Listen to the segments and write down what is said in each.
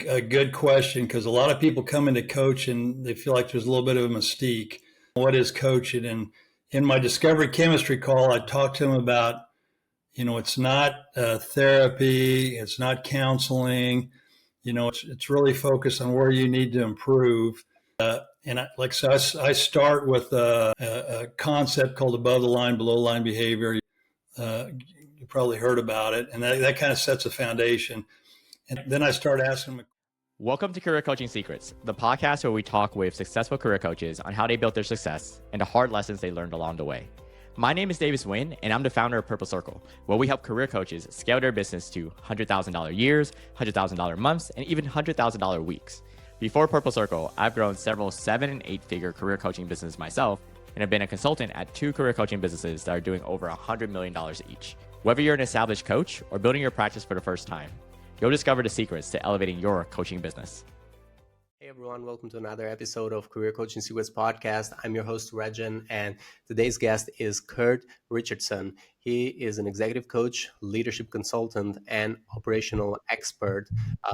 a good question because a lot of people come into coach and they feel like there's a little bit of a mystique. What is coaching? And in my discovery chemistry call, I talked to them about, it's not therapy, it's not counseling. It's really focused on where you need to improve. I start with a concept called above the line, below the line behavior. You probably heard about it, and that kind of sets a foundation. And then I start asking them. Welcome to Career Coaching Secrets, the podcast where we talk with successful career coaches on how they built their success and the hard lessons they learned along the way. My name is Davis Nguyen, and I'm the founder of Purple Circle, where we help career coaches scale their business to $100,000 years, $100,000 months, and even $100,000 weeks. Before Purple Circle, I've grown several 7- and 8-figure career coaching businesses myself, and have been a consultant at 2 career coaching businesses that are doing over $100 million each. Whether you're an established coach or building your practice for the first time, you'll discover the secrets to elevating your coaching business. Hey everyone, welcome to another episode of Career Coaching Secrets podcast. I'm your host, Rexhen, and today's guest is Kurt Richardson. He is an executive coach, leadership consultant, and operational expert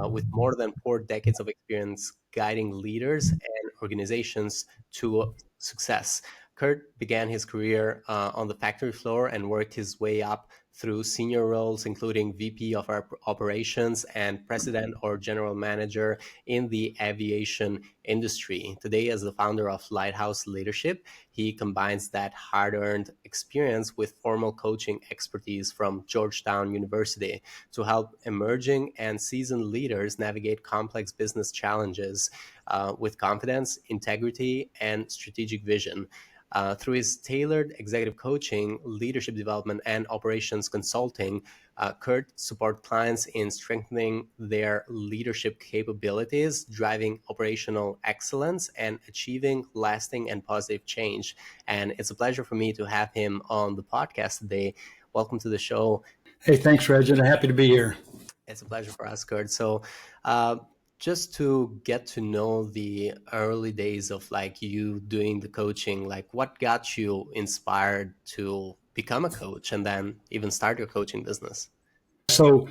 with more than 4 decades of experience guiding leaders and organizations to success. Kurt began his career on the factory floor and worked his way up through senior roles, including VP of our operations and president or general manager in the aviation industry. Today, as the founder of Lighthouse Leadership, he combines that hard-earned experience with formal coaching expertise from Georgetown University to help emerging and seasoned leaders navigate complex business challenges with confidence, integrity, and strategic vision. Through his tailored executive coaching, leadership development, and operations consulting, Kurt supports clients in strengthening their leadership capabilities, driving operational excellence, and achieving lasting and positive change. And it's a pleasure for me to have him on the podcast today. Welcome to the show. Hey, thanks, Rexhen. I'm happy to be here. It's a pleasure for us, Kurt. So, just to get to know the early days of you doing the coaching, what got you inspired to become a coach and then even start your coaching business? So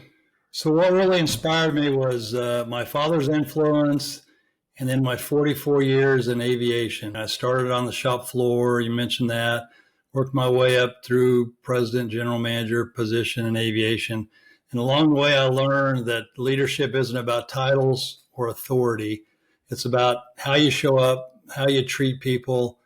what really inspired me was my father's influence and then my 44 years in aviation. I started on the shop floor. You mentioned that. Worked my way up through president, general manager position in aviation. And along the way, I learned that leadership isn't about titles or authority. It's about how you show up, how you treat people,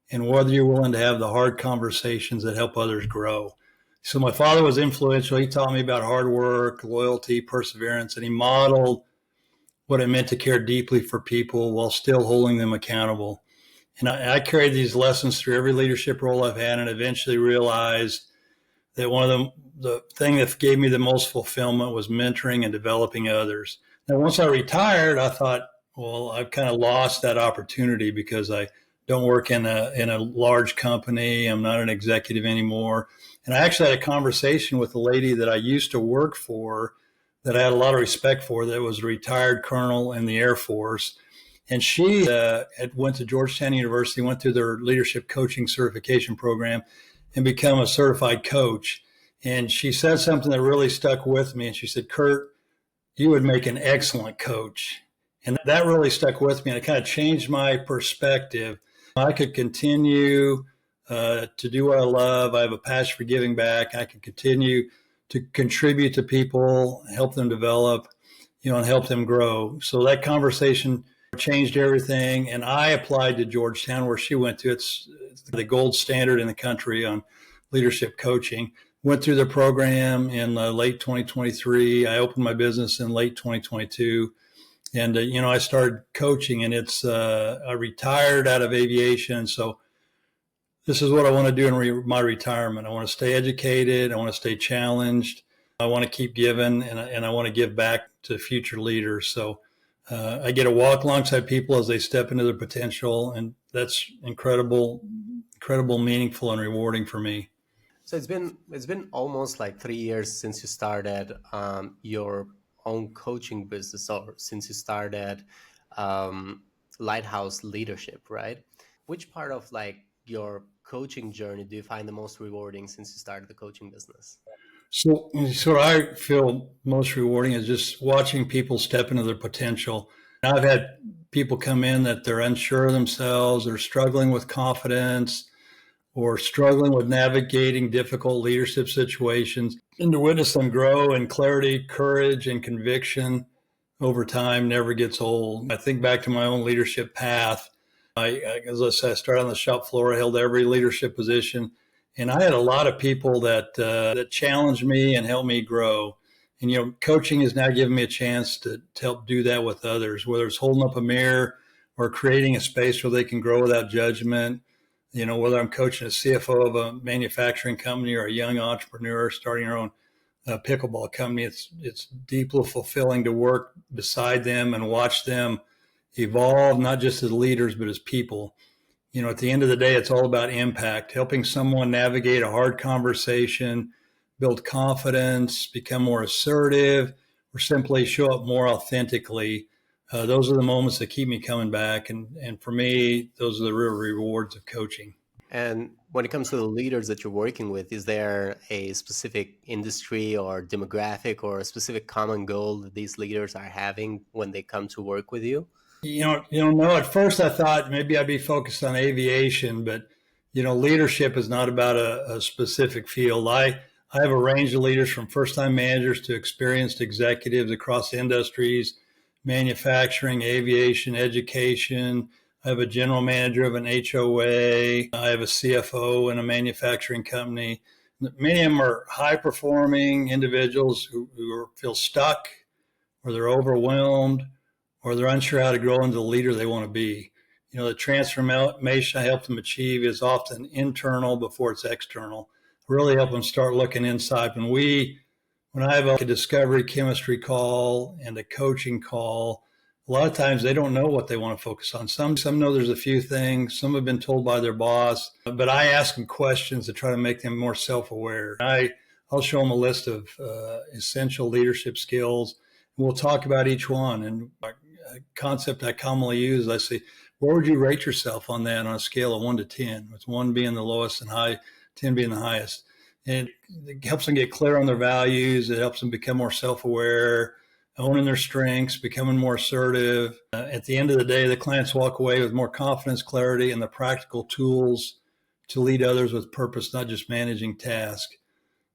and whether you're willing to have the hard conversations that help others grow. So my father was influential. He taught me about hard work, loyalty, perseverance, and he modeled what it meant to care deeply for people while still holding them accountable. And I carried these lessons through every leadership role I've had and eventually realized that one of the thing that gave me the most fulfillment was mentoring and developing others. Now, once I retired, I thought, well, I've kind of lost that opportunity because I don't work in a large company. I'm not an executive anymore. And I actually had a conversation with a lady that I used to work for that I had a lot of respect for, that was a retired colonel in the Air Force. And she had went to Georgetown University, went through their leadership coaching certification program and become a certified coach. And she said something that really stuck with me. And she said, Kurt, you would make an excellent coach. And that really stuck with me. And it kind of changed my perspective. I could continue to do what I love. I have a passion for giving back. I can continue to contribute to people, help them develop, and help them grow. So that conversation changed everything. And I applied to Georgetown, where she went to. It's the gold standard in the country on leadership coaching. Went through the program in late 2023. I opened my business in late 2022. And, I started coaching, and I retired out of aviation. So this is what I want to do in my retirement. I want to stay educated. I want to stay challenged. I want to keep giving, and I want to give back to future leaders. So I get to walk alongside people as they step into their potential, and that's incredible, meaningful, and rewarding for me. So it's been almost 3 years since you started your own coaching business, or since you started Lighthouse Leadership, right? Which part of your coaching journey do you find the most rewarding since you started the coaching business? So what I feel most rewarding is just watching people step into their potential. I've had people come in that they're unsure of themselves, they're struggling with confidence, or struggling with navigating difficult leadership situations, and to witness them grow in clarity, courage, and conviction over time never gets old. I think back to my own leadership path. As I said, I started on the shop floor, I held every leadership position, and I had a lot of people that challenged me and helped me grow. And coaching has now given me a chance to help do that with others, whether it's holding up a mirror or creating a space where they can grow without judgment. Whether I'm coaching a CFO of a manufacturing company or a young entrepreneur starting their own pickleball company, it's deeply fulfilling to work beside them and watch them evolve, not just as leaders, but as people. At the end of the day, it's all about impact, helping someone navigate a hard conversation, build confidence, become more assertive, or simply show up more authentically. Those are the moments that keep me coming back. And for me, those are the real rewards of coaching. And when it comes to the leaders that you're working with, is there a specific industry or demographic or a specific common goal that these leaders are having when they come to work with you? No, at first I thought maybe I'd be focused on aviation, but, leadership is not about a specific field. I have a range of leaders from first-time managers to experienced executives across industries, manufacturing, aviation, education. I have a general manager of an HOA. I have a CFO in a manufacturing company. Many of them are high-performing individuals who feel stuck, or they're overwhelmed, or they're unsure how to grow into the leader they want to be. The transformation I help them achieve is often internal before it's external. Really help them start looking inside. When I have a discovery chemistry call and a coaching call, a lot of times they don't know what they want to focus on. Some know there's a few things. Some have been told by their boss, but I ask them questions to try to make them more self-aware. I'll show them a list of essential leadership skills. We'll talk about each one. And a concept I commonly use, I say, where would you rate yourself on that on a scale of 1 to 10, with 1 being the lowest and 10 being the highest? And it helps them get clear on their values. It helps them become more self-aware, owning their strengths, becoming more assertive. At the end of the day, the clients walk away with more confidence, clarity, and the practical tools to lead others with purpose, not just managing tasks.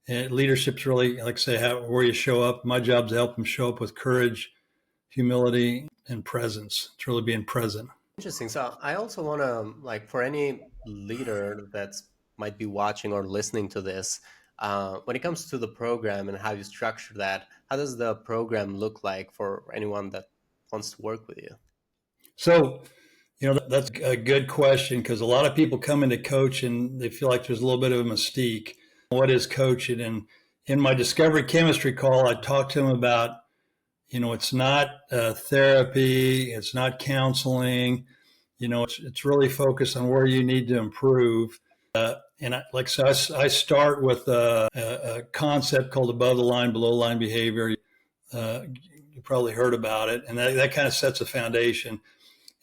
And leadership's really, like I say, where you show up. My job is to help them show up with courage, humility, and presence. It's really being present. Interesting. So I also want to, for any leader that's might be watching or listening to this, when it comes to the program and how you structure that, how does the program look like for anyone that wants to work with you? So, that's a good question, because a lot of people come into coach and they feel like there's a little bit of a mystique. What is coaching? And in my discovery chemistry call, I talked to them about, it's not therapy, it's not counseling, it's really focused on where you need to improve. I start with a concept called above the line, below the line behavior. You probably heard about it, and that kind of sets a foundation.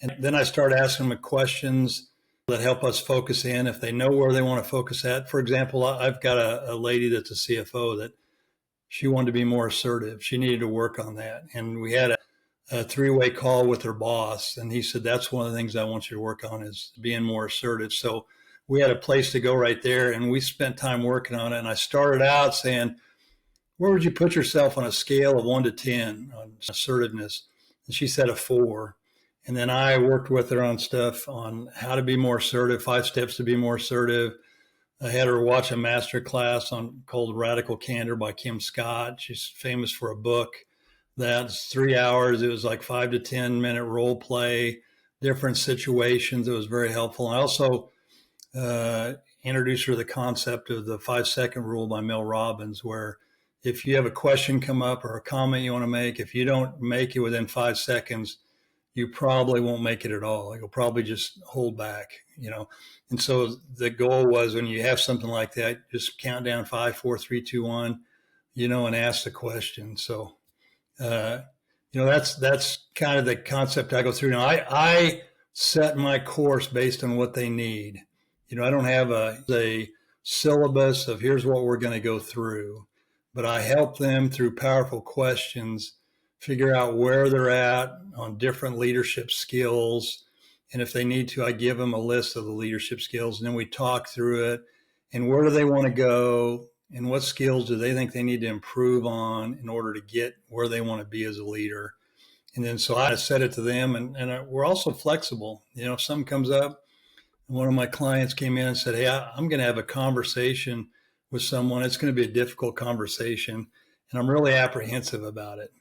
And then I start asking them questions that help us focus in if they know where they want to focus at. For example, I've got a lady that's a CFO that she wanted to be more assertive. She needed to work on that. And we had a three-way call with her boss, and he said, that's one of the things I want you to work on, is being more assertive. So we had a place to go right there, and we spent time working on it. And I started out saying, where would you put yourself on a scale of 1 to 10 on assertiveness? And she said a 4. And then I worked with her on stuff on how to be more assertive, 5 steps to be more assertive. I had her watch a master class called Radical Candor by Kim Scott. She's famous for a book that's 3 hours. It was like 5 to 10 minute role play, different situations. It was very helpful. I also introduced her to the concept of the 5-second rule by Mel Robbins, where if you have a question come up or a comment you want to make, if you don't make it within 5 seconds, you probably won't make it at all. You'll probably just hold back, And so the goal was, when you have something like that, just count down 5, 4, 3, 2, 1, and ask the question. So, that's kind of the concept I go through. Now, I set my course based on what they need. I don't have a syllabus of here's what we're going to go through. but I help them through powerful questions figure out where they're at on different leadership skills. And if they need to, I give them a list of the leadership skills, and then we talk through it. And where do they want to go? And what skills do they think they need to improve on in order to get where they want to be as a leader? And then so I set it to them, and we're also flexible. If something comes up, one of my clients came in and said, "Hey, I'm going to have a conversation with someone. It's going to be a difficult conversation, and I'm really apprehensive about it."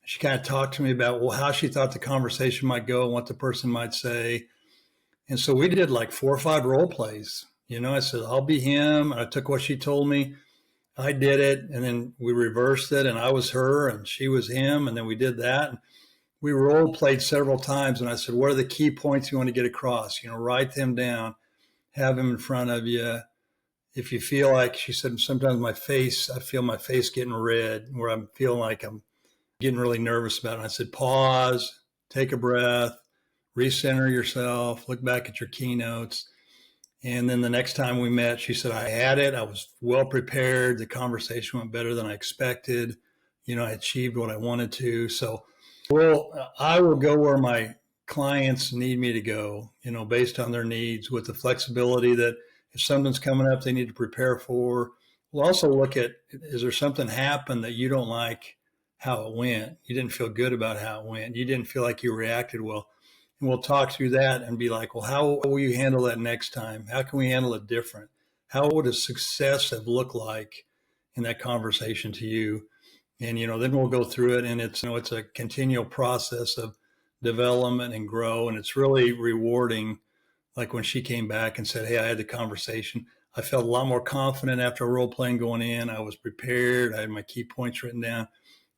She kind of talked to me about how she thought the conversation might go and what the person might say. And so we did like 4 or 5 role plays. I said, "I'll be him." And I took what she told me. I did it. And then we reversed it. And I was her and she was him. And then we did that. And we role played several times. And I said, "What are the key points you want to get across? Write them down, have them in front of you. If you feel like," she said, "sometimes I feel my face getting red where I'm feeling like I'm getting really nervous about it." And I said, "Pause, take a breath, recenter yourself, look back at your keynotes." And then the next time we met, she said, "I had it. I was well prepared. The conversation went better than I expected. I achieved what I wanted to." So, I will go where my clients need me to go, based on their needs, with the flexibility that if something's coming up they need to prepare for. We'll also look at, is there something happened that you don't like how it went? You didn't feel good about how it went. You didn't feel like you reacted well. And we'll talk through that and be like, "Well, how will you handle that next time? How can we handle it different? How would a success have looked like in that conversation to you?" And, then we'll go through it. And it's a continual process of development and grow. And it's really rewarding. Like when she came back and said, "Hey, I had the conversation. I felt a lot more confident after role playing going in. I was prepared. I had my key points written down.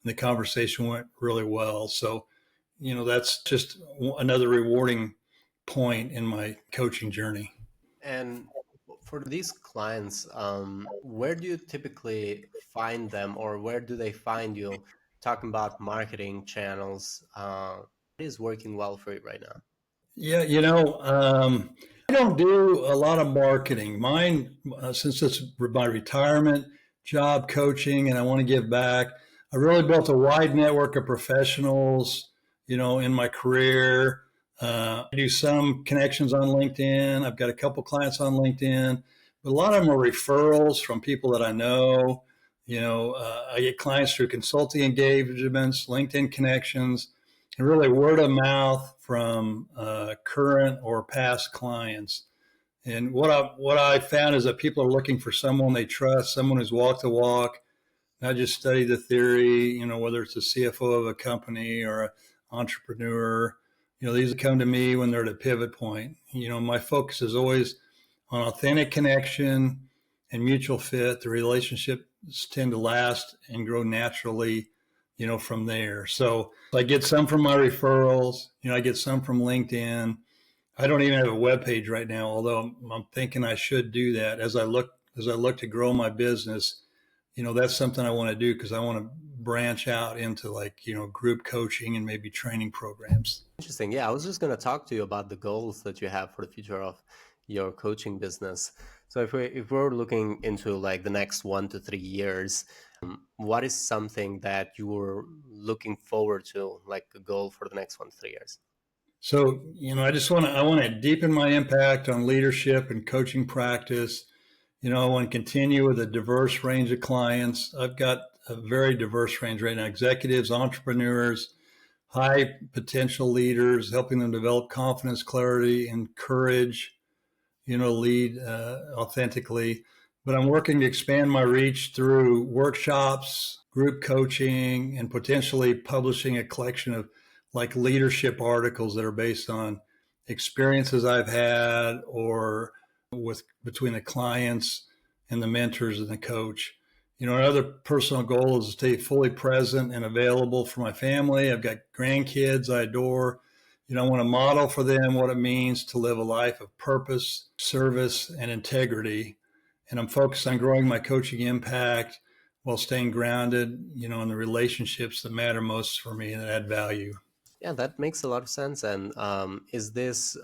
And the conversation went really well." So, that's just another rewarding point in my coaching journey. And for these clients, where do you typically find them, or where do they find you? Talking about marketing channels, what is working well for you right now? Yeah, I don't do a lot of marketing. Mine, since it's my retirement job, coaching, and I want to give back, I really built a wide network of professionals, in my career. I do some connections on LinkedIn. I've got a couple clients on LinkedIn, but a lot of them are referrals from people that I know. I get clients through consulting engagements, LinkedIn connections, and really word of mouth from current or past clients. And what I found is that people are looking for someone they trust, someone who's walked the walk, not just study the theory. Whether it's a CFO of a company or an entrepreneur. These come to me when they're at a pivot point. My focus is always on authentic connection and mutual fit. The relationships tend to last and grow naturally, from there. So I get some from my referrals, I get some from LinkedIn. I don't even have a web page right now, although I'm thinking I should do that as I look to grow my business. That's something I want to do because I want to branch out into group coaching and maybe training programs. Interesting. Yeah, I was just going to talk to you about the goals that you have for the future of your coaching business. So if we're looking into like the next 1 to 3 years, what is something that you're looking forward to, like a goal for the next 1 to 3 years? So, I want to deepen my impact on leadership and coaching practice. I want to continue with a diverse range of clients. I've got a very diverse range right now: executives, entrepreneurs, high potential leaders, helping them develop confidence, clarity, and courage, lead authentically. But I'm working to expand my reach through workshops, group coaching, and potentially publishing a collection of leadership articles that are based on experiences I've had or between the clients and the mentors and the coach. Another personal goal is to stay fully present and available for my family. I've got grandkids I adore. I want to model for them what it means to live a life of purpose, service, and integrity. And I'm focused on growing my coaching impact while staying grounded, in the relationships that matter most for me and that add value. Yeah, that makes a lot of sense. And is this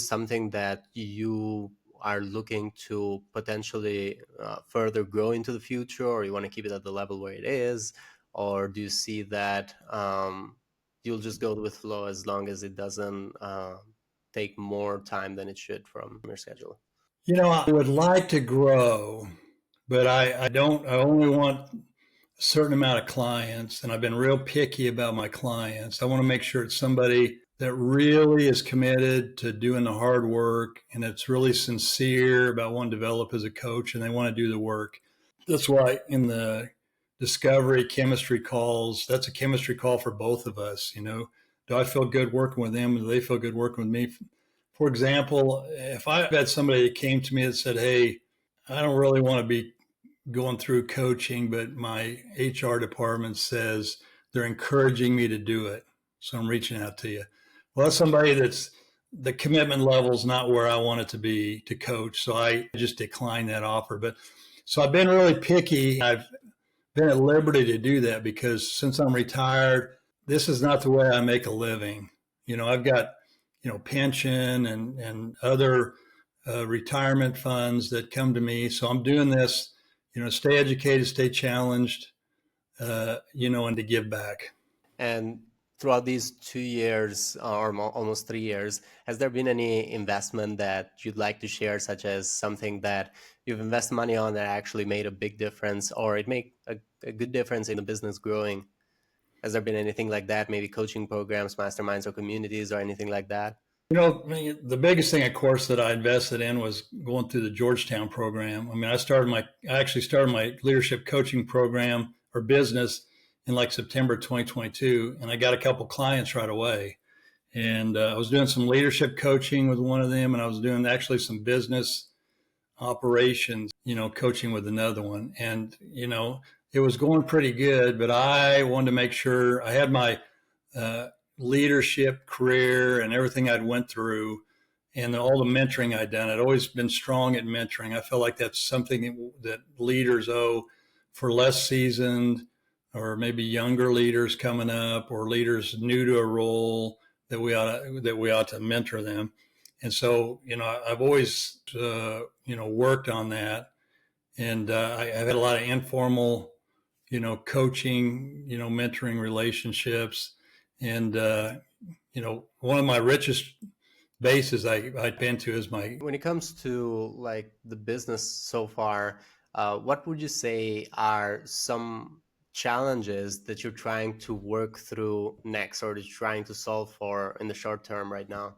something that you are looking to potentially further grow into the future, or you want to keep it at the level where it is? Or do you see that you'll just go with flow as long as it doesn't take more time than it should from your schedule? I would like to grow, but I don't, I only want a certain amount of clients, and I've been real picky about my clients. I want to make sure it's somebody that really is committed to doing the hard work and it's really sincere about wanting to develop as a coach and they want to do the work. That's why in the discovery chemistry calls, that's a chemistry call for both of us. Do I feel good working with them? Do they feel good working with me? For example, if I had somebody that came to me that said, hey, I don't really want to be going through coaching, but my HR department says they're encouraging me to do it, so I'm reaching out to you. Well, that's somebody that's the commitment level is not where I want it to be to coach, so I just declined that offer. But so I've been really picky. I've been at liberty to do that because since I'm retired, this is not the way I make a living. I've got pension and other retirement funds that come to me, so I'm doing this. Stay educated, stay challenged, and to give back. And throughout these 2 years or almost 3 years, has there been any investment that you'd like to share, such as something that you've invested money on that actually made a big difference, or it made a good difference in the business growing? Has there been anything like that? Maybe coaching programs, masterminds, or communities, or anything like that? The biggest thing, of course, that I invested in was going through the Georgetown program. I actually started my leadership coaching program or business in like September 2022, and I got a couple clients right away. And I was doing some leadership coaching with one of them, and I was doing actually some business operations, coaching with another one. And, it was going pretty good, but I wanted to make sure I had my leadership career and everything I'd went through and all the mentoring I'd done. I'd always been strong at mentoring. I felt like that's something that leaders owe for less seasoned or maybe younger leaders coming up or leaders new to a role that we ought to mentor them. And so, I've always, worked on that. And I've had a lot of informal, coaching, mentoring relationships. And, one of my richest bases I've been to is When it comes to like the business so far, what would you say are some challenges that you're trying to work through next, or that you're trying to solve for in the short term right now?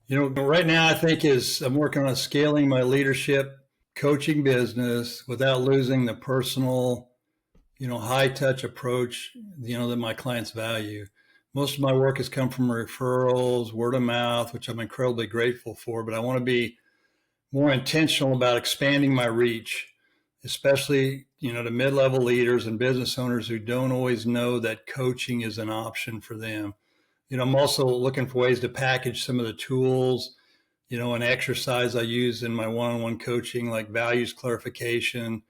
Right now I think I'm working on scaling my leadership coaching business without losing the personal, high touch approach, that my clients value. Most of my work has come from referrals, word of mouth, which I'm incredibly grateful for, but I want to be more intentional about expanding my reach, especially, to mid-level leaders and business owners who don't always know that coaching is an option for them. I'm also looking for ways to package some of the tools, and exercise I use in my one-on-one coaching, like values clarification,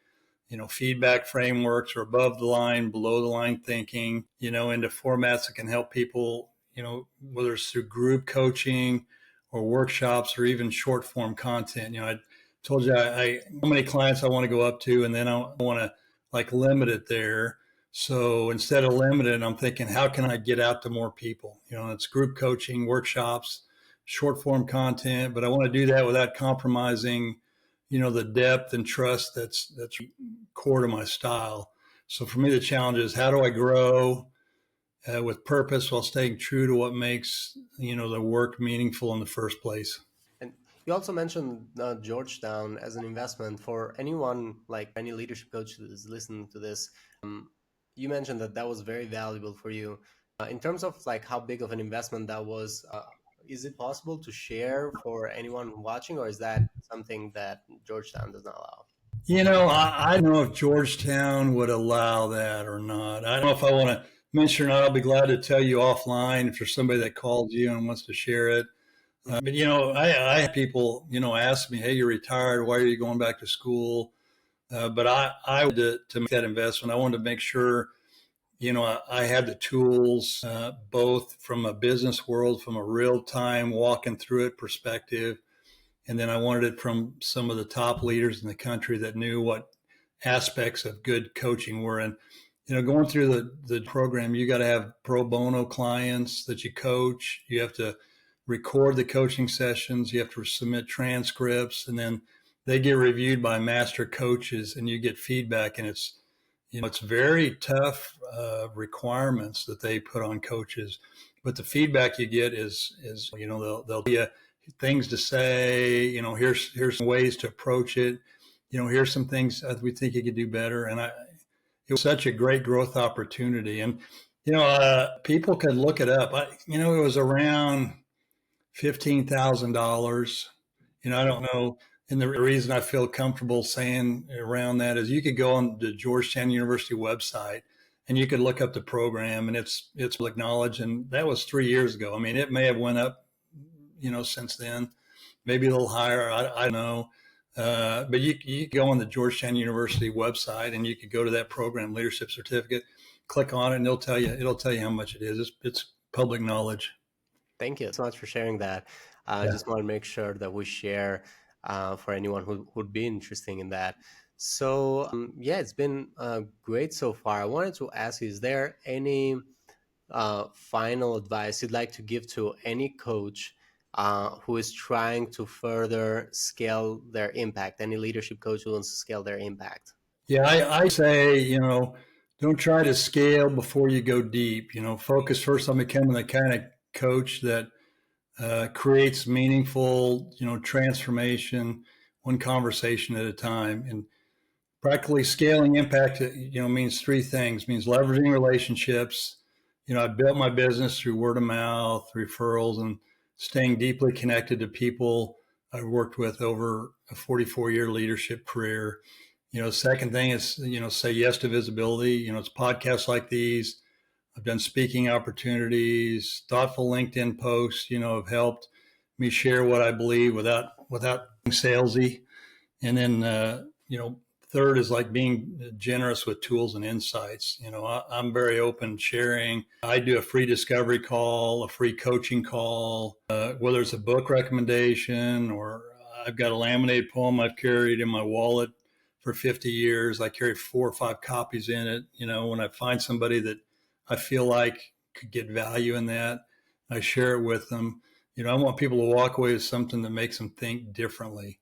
feedback frameworks or above the line, below the line thinking, into formats that can help people, whether it's through group coaching or workshops or even short form content. I told you how many clients I want to go up to, and then I want to like limit it there. So instead of limited, I'm thinking, how can I get out to more people? It's group coaching, workshops, short form content, but I want to do that without compromising, the depth and trust that's core to my style. So for me, the challenge is how do I grow with purpose while staying true to what makes, the work meaningful in the first place. And you also mentioned Georgetown as an investment. For anyone, like any leadership coach that is listening to this, you mentioned that was very valuable for you. In terms of like how big of an investment that was, is it possible to share for anyone watching, or is that something that Georgetown does not allow? I don't know if Georgetown would allow that or not. I don't know if I want to mention or not. I'll be glad to tell you offline if there's somebody that calls you and wants to share it. But, I have people, ask me, hey, you're retired. Why are you going back to school? But I wanted to make that investment. I wanted to make sure, I had the tools, both from a business world, from a real time walking through it perspective, And then I wanted it from some of the top leaders in the country that knew what aspects of good coaching were. And, going through the program, you got to have pro bono clients that you coach. You have to record the coaching sessions. You have to submit transcripts, and then they get reviewed by master coaches, and you get feedback. And it's very tough requirements that they put on coaches, but the feedback you get is they'll be things to say. Here's some ways to approach it. Here's some things we think you could do better. And it was such a great growth opportunity. And people could look it up. It was around $15,000. I don't know. And the reason I feel comfortable saying around that is you could go on the Georgetown University website and you could look up the program, and it's public knowledge. And that was 3 years ago. I mean, it may have went up, since then, maybe a little higher. I don't know. But you go on the Georgetown University website and you could go to that program, leadership certificate, click on it, and it'll tell you how much it is. It's public knowledge. Thank you so much for sharing that. I just want to make sure that we share for anyone who would be interested in that. So it's been great so far. I wanted to ask you, is there any final advice you'd like to give to any coach who is trying to further scale their impact, any leadership coach who wants to scale their impact? Yeah, I say, don't try to scale before you go deep. Focus first on becoming the kind of coach that creates meaningful, transformation, one conversation at a time. And practically scaling impact, means three things. It means leveraging relationships. I built my business through word of mouth, referrals, and staying deeply connected to people I worked with over a 44-year leadership career. Second thing is, say yes to visibility. It's podcasts like these. I've done speaking opportunities, thoughtful LinkedIn posts, have helped me share what I believe without being salesy. And then, third is like being generous with tools and insights. I'm very open sharing. I do a free discovery call, a free coaching call, whether it's a book recommendation or I've got a laminated poem I've carried in my wallet for 50 years. I carry 4 or 5 copies in it. When I find somebody that I feel like could get value in that, I share it with them. I want people to walk away with something that makes them think differently.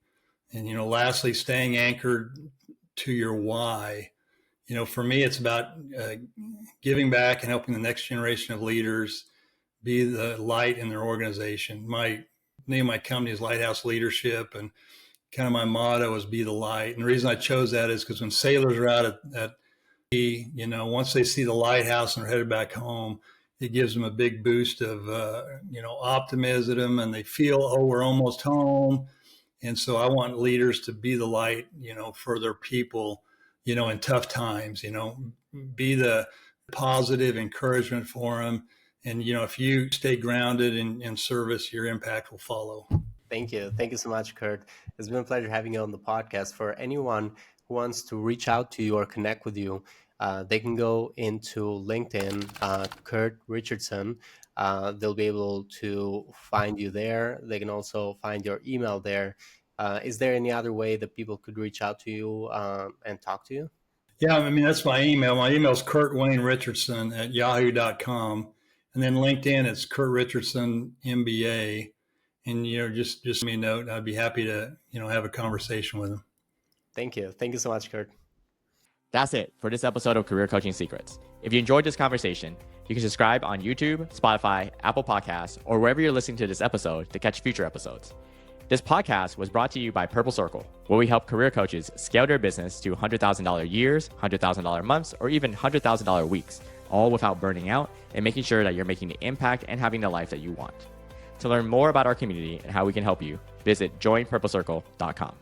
And, lastly, staying anchored to your why. For me, it's about giving back and helping the next generation of leaders be the light in their organization. My name of my company is Lighthouse Leadership, and kind of my motto is be the light. And the reason I chose that is because when sailors are out at sea, once they see the lighthouse and are headed back home, it gives them a big boost of, optimism, and they feel, oh, we're almost home. And so I want leaders to be the light, for their people, in tough times, be the positive encouragement for them. And, if you stay grounded in service, your impact will follow. Thank you. Thank you so much, Kurt. It's been a pleasure having you on the podcast. For anyone who wants to reach out to you or connect with you, they can go into LinkedIn, Kurt Richardson. They'll be able to find you there. They can also find your email there. Is there any other way that people could reach out to you and talk to you? Yeah, that's my email. My email is kurtwaynericardson@yahoo.com. And then LinkedIn, it's Kurt Richardson, MBA. And, just send me a note. I'd be happy to, have a conversation with them. Thank you. Thank you so much, Kurt. That's it for this episode of Career Coaching Secrets. If you enjoyed this conversation, you can subscribe on YouTube, Spotify, Apple Podcasts, or wherever you're listening to this episode to catch future episodes. This podcast was brought to you by Purple Circle, where we help career coaches scale their business to $100,000 years, $100,000 months, or even $100,000 weeks, all without burning out and making sure that you're making the impact and having the life that you want. To learn more about our community and how we can help you, visit joinpurplecircle.com.